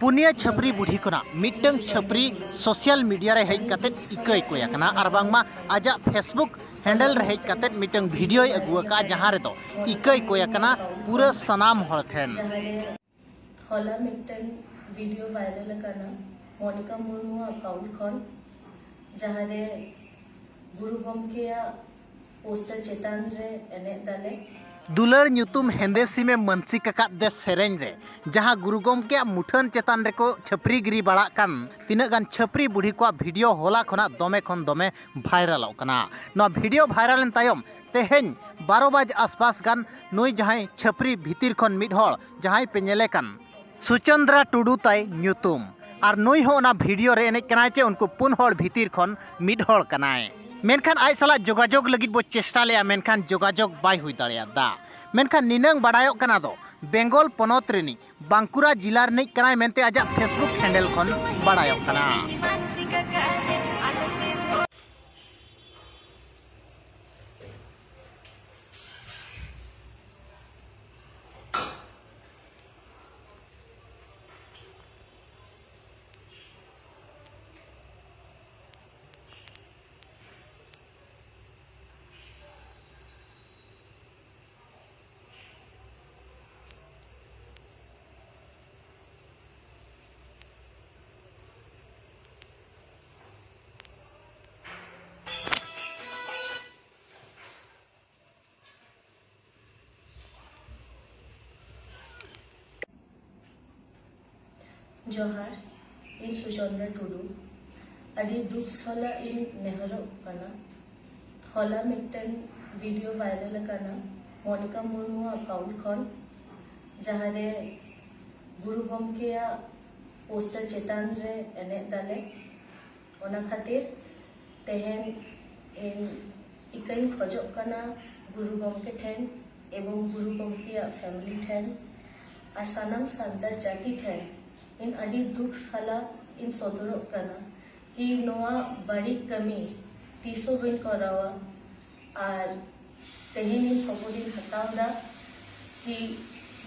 पुनिया छपरी बुढ़ी कोना मिट्टंग छपरी सोशल मीडिया रे हेज काते इकई कोयाकना और बांगमा आजा फेसबुक हैंडल रे हेज काते मिट्टंग वीडियो अगुआ जहाँ रे तो इकई कोयाकना पूरा सनाम हर ठेन हला मिट्टंग वीडियो वायरल करना मोनिका मुर्मू अकाउंट खन जहाँ रे गुरु गमके पोस्टर चेतान रे एने दाले दुलर ᱧᱩᱛᱩᱢ हेंदेसी में मनसी काका दे सेरेंज रे जहां गुरु गमके मुठन चेतान रे को छपरी गिरी बाड़ा कान तिना गान छपरी बुढ़ी को वीडियो होला खना दमे खन दमे भाइरल कना न वीडियो भाइरल एन तायम तेहेन 12 बजे आसपास गान नई जहां छपरी भीतर खन मिड हड़ जहां पे नेले कान सुचंद्रा टुडू ताई ᱧᱩᱛᱩᱢ और नई हो ना वीडियो रे एने कनाय चे उनको पुन हड़ भीतर खन मिड हड़ कनाय मेनखान आई साला जोगाजोग लगित बो चेष्टा लिया मेनखान जोगाजोग बाय हुई दाड़ियादा मेनखान निनंग बाडायोग कना दो बेंगल पनत रेनी बांकुरा जिला रे नहीं कनाय मेनते आजा फेसबुक हैंडल खन बाडायोग कना जोहार इन सुचंद्रा टुडू अड़ी दुख साला इन नेहरो कना हला मिट्टन वीडियो वायरल करना मोनिका मुर्मू अकाउंट खन जहाँ रे गुरु गमके पोस्टर चेतान रे एने दाले ओना खातिर तेहेन इन इकई खजोग कना गुरु गमके ठेन एवं गुरु गमके फैमिली ठेन और सानाम सान्तार जाति ठेन इन अड़ी दुख साला इन सदरों कना कि नोआ बड़ी कमी तीसो बिन करावा और तेहेन इन सबुदिन हतावदा कि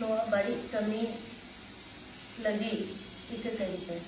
नोआ बड़ी कमी लगी इके करी पे